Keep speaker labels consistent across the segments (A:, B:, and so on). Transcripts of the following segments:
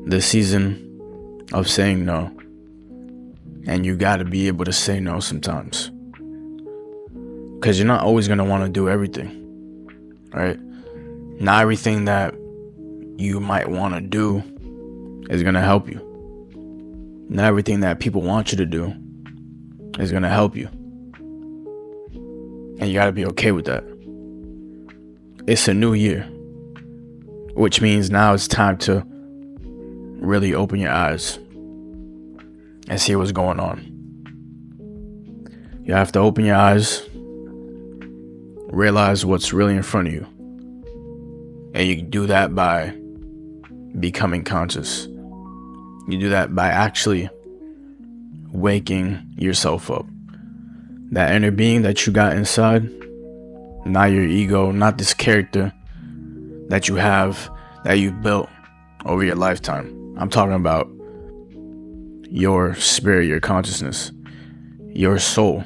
A: the season of saying no. And you gotta be able to say no sometimes. Because you're not always gonna want to do everything, right? Not everything that you might want to do is gonna help you. Not everything that people want you to do is gonna help you. And you gotta be okay with that. It's a new year, which means now it's time to really open your eyes and see what's going on. You have to open your eyes, realize what's really in front of you. And you can do that by becoming conscious. You do that by actually waking yourself up. That inner being that you got inside, not your ego, not this character that you have, that you've built over your lifetime. I'm talking about your spirit, your consciousness, your soul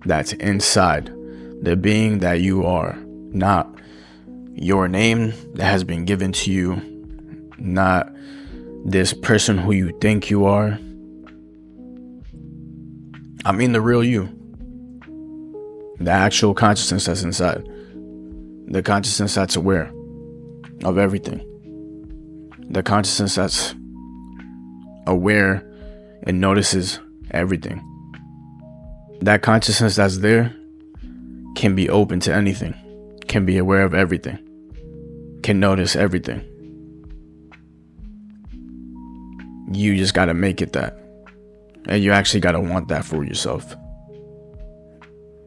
A: that's inside, the being that you are, not your name that has been given to you, not this person who you think you are. I mean the real you, the actual consciousness that's inside, the consciousness that's aware of everything, the consciousness that's aware and notices everything. That consciousness that's there can be open to anything, can be aware of everything, can notice everything. You just gotta make it that. And you actually gotta want that for yourself.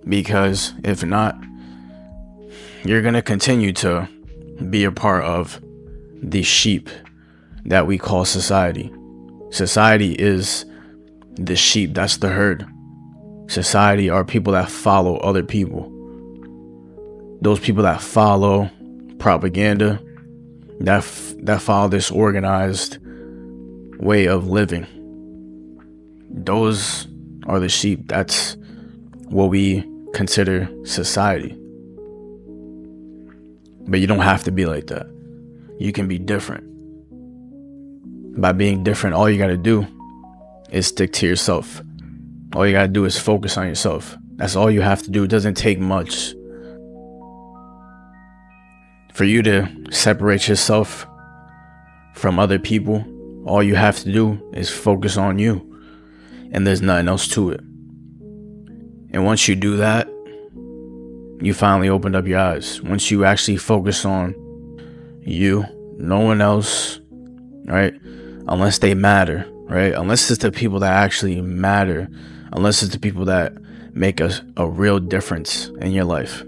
A: Because if not, you're gonna continue to be a part of the sheep that we call society. Society is the sheep, that's the herd. Society are people that follow other people. Those people that follow propaganda, that follow this organized way of living. Those are the sheep. That's what we consider society. But you don't have to be like that. You can be different. By being different, all you gotta do is stick to yourself. All you gotta do is focus on yourself. That's all you have to do. It doesn't take much for you to separate yourself from other people. All you have to do is focus on you, and there's nothing else to it. And once you do that, you finally opened up your eyes. Once you actually focus on you, no one else, right? Unless they matter, right? Unless it's the people that actually matter, unless it's the people that make a real difference in your life,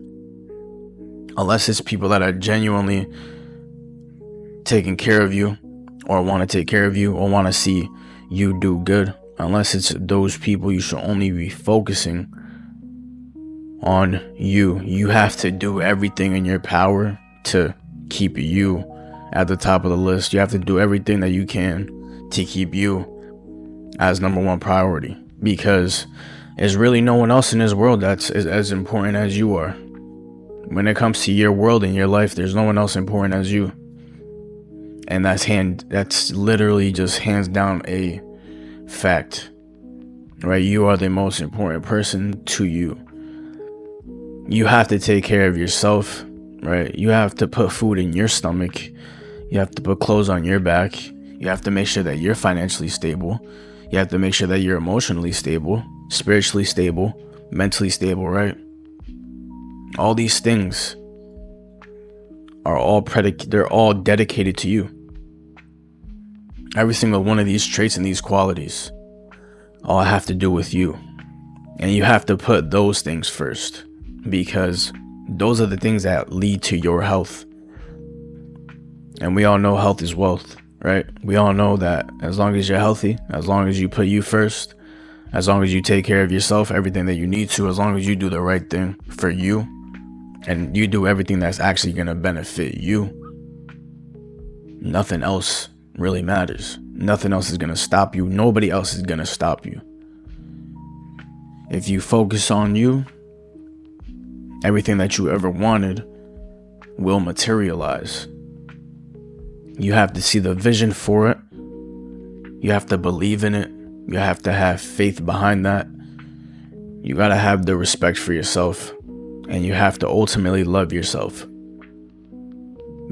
A: unless it's people that are genuinely taking care of you, or want to take care of you, or want to see you do good. Unless it's those people, you should only be focusing on you. You have to do everything in your power to keep you at the top of the list. You have to do everything that you can to keep you as number one priority, because there's really no one else in this world that's as important as you are. When it comes to your world and your life, there's no one else important as you. And that's literally just hands down a fact, right? You are the most important person to you. You have to take care of yourself, right? You have to put food in your stomach. You have to put clothes on your back. You have to make sure that you're financially stable. You have to make sure that you're emotionally stable, spiritually stable, mentally stable, right? All these things are they're all dedicated to you. Every single one of these traits and these qualities all have to do with you. And you have to put those things first, because those are the things that lead to your health. And we all know health is wealth, right? We all know that as long as you're healthy, as long as you put you first, as long as you take care of yourself, everything that you need to, as long as you do the right thing for you, and you do everything that's actually going to benefit you, nothing else really matters. Nothing else is going to stop you. Nobody else is going to stop you. If you focus on you, everything that you ever wanted will materialize. You have to see the vision for it. You have to believe in it. You have to have faith behind that. You gotta have the respect for yourself, and you have to ultimately love yourself.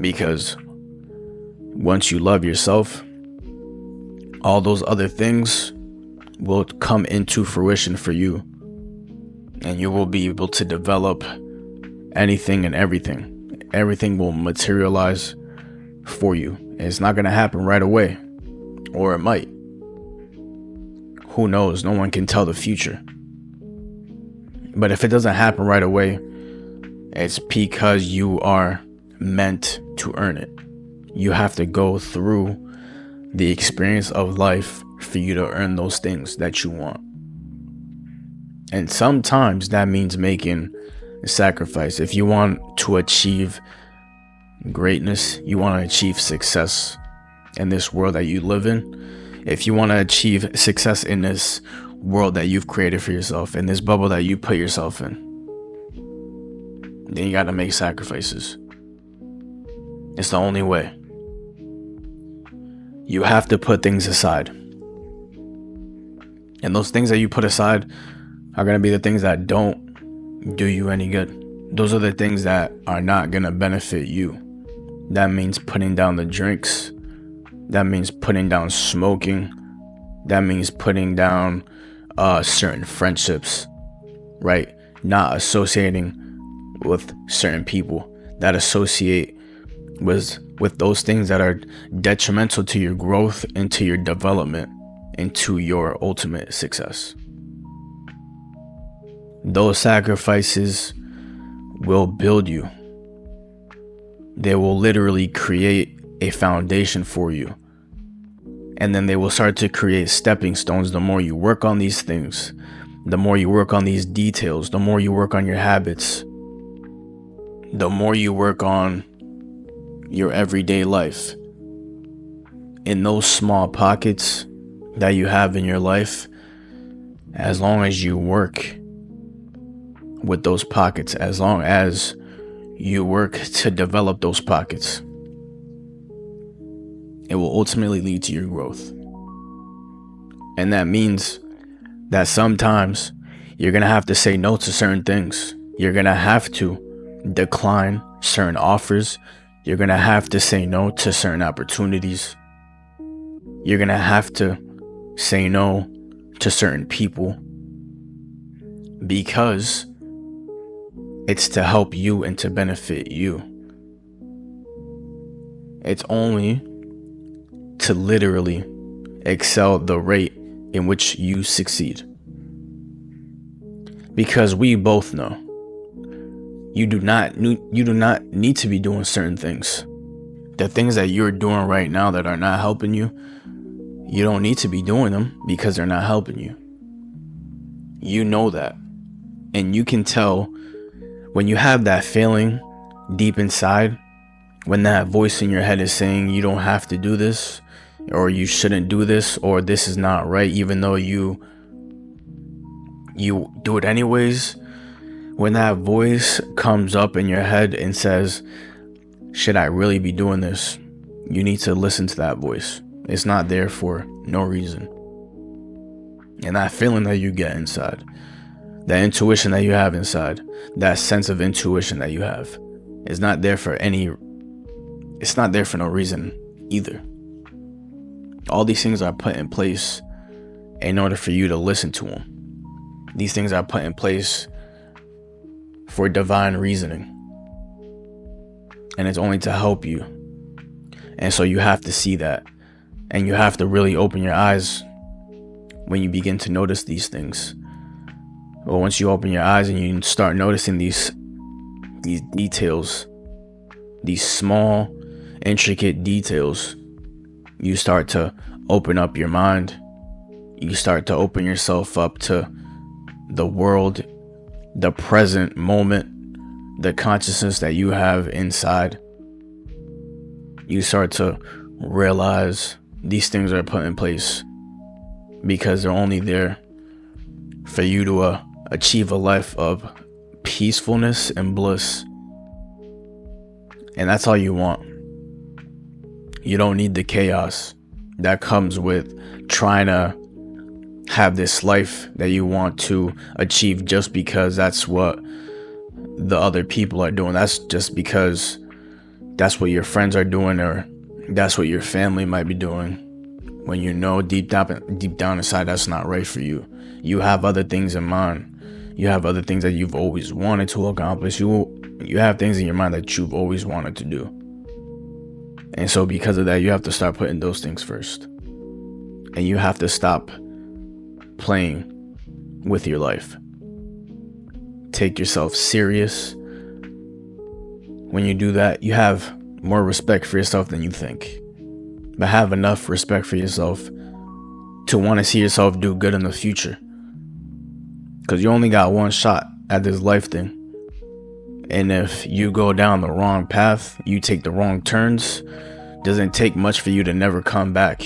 A: Because once you love yourself, all those other things will come into fruition for you, and you will be able to develop anything and everything. Everything will materialize for you. And it's not gonna happen right away, or it might. Who knows? No one can tell the future. But if it doesn't happen right away, it's because you are meant to earn it. You have to go through the experience of life for you to earn those things that you want. And sometimes that means making a sacrifice. If you want to achieve greatness, you want to achieve success in this world that you live in, if you want to achieve success in this world that you've created for yourself, in this bubble that you put yourself in, then you got to make sacrifices. It's the only way. You have to put things aside. And those things that you put aside are going to be the things that don't do you any good. Those are the things that are not going to benefit you. That means putting down the drinks. That means putting down smoking. That means putting down certain friendships, right? Not associating with certain people that associate with those things that are detrimental to your growth and to your development and to your ultimate success. Those sacrifices will build you. They will literally create a foundation for you. And then they will start to create stepping stones. The more you work on these things, the more you work on these details, the more you work on your habits, the more you work on your everyday life. In those small pockets that you have in your life, as long as you work with those pockets, as long as you work to develop those pockets, it will ultimately lead to your growth. And that means that sometimes you're going to have to say no to certain things. You're going to have to decline certain offers. You're going to have to say no to certain opportunities. You're going to have to say no to certain people, because it's to help you and to benefit you. It's only to literally excel the rate in which you succeed. Because we both know you do not need to be doing certain things. The things that you're doing right now that are not helping you, you don't need to be doing them because they're not helping you. You know that. And you can tell when you have that feeling deep inside, when that voice in your head is saying you don't have to do this, or you shouldn't do this, or this is not right, even though you do it anyways. When that voice comes up in your head and says, should I really be doing this? You need to listen to that voice. It's not there for no reason. And that feeling that you get inside, that intuition that you have inside, that sense of intuition that you have, is not there for it's not there for no reason either. All these things are put in place in order for you to listen to them. These things are put in place for divine reasoning. And it's only to help you. And so you have to see that. And you have to really open your eyes when you begin to notice these things. Well, once you open your eyes and you start noticing these details, these small, intricate details, you start to open up your mind. You start to open yourself up to the world, the present moment, the consciousness that you have inside. You start to realize these things are put in place because they're only there for you to achieve a life of peacefulness and bliss. And that's all you want. You don't need the chaos. that comes with trying to have this life that you want to achieve just because that's what the other people are doing. That's just because that's what your friends are doing, or that's what your family might be doing, when you know deep down inside that's not right for you. You have other things in mind. You have other things that you've always wanted to accomplish. You have things in your mind that you've always wanted to do. And so because of that, you have to start putting those things first. And you have to stop playing with your life. Take yourself serious. When you do that, you have more respect for yourself than you think. But have enough respect for yourself to want to see yourself do good in the future. Because you only got one shot at this life thing. And if you go down the wrong path, you take the wrong turns, doesn't take much for you to never come back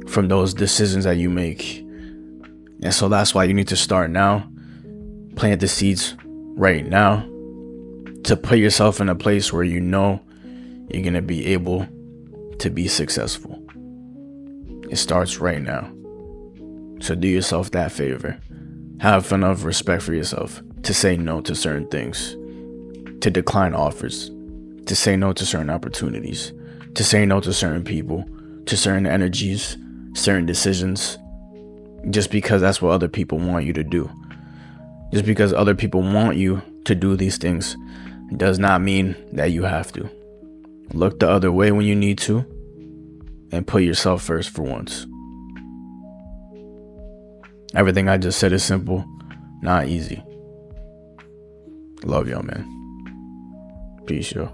A: from those decisions that you make. And so that's why you need to start now. Plant the seeds right now to put yourself in a place where you know you're going to be able to be successful. It starts right now. So do yourself that favor. Have enough respect for yourself to say no to certain things, to decline offers, to say no to certain opportunities, to say no to certain people, to certain energies, certain decisions, just because that's what other people want you to do. Just because other people want you to do these things does not mean that you have to. Look the other way when you need to, and put yourself first for once. Everything I just said is simple, not easy. Love y'all, man. Peace, yo.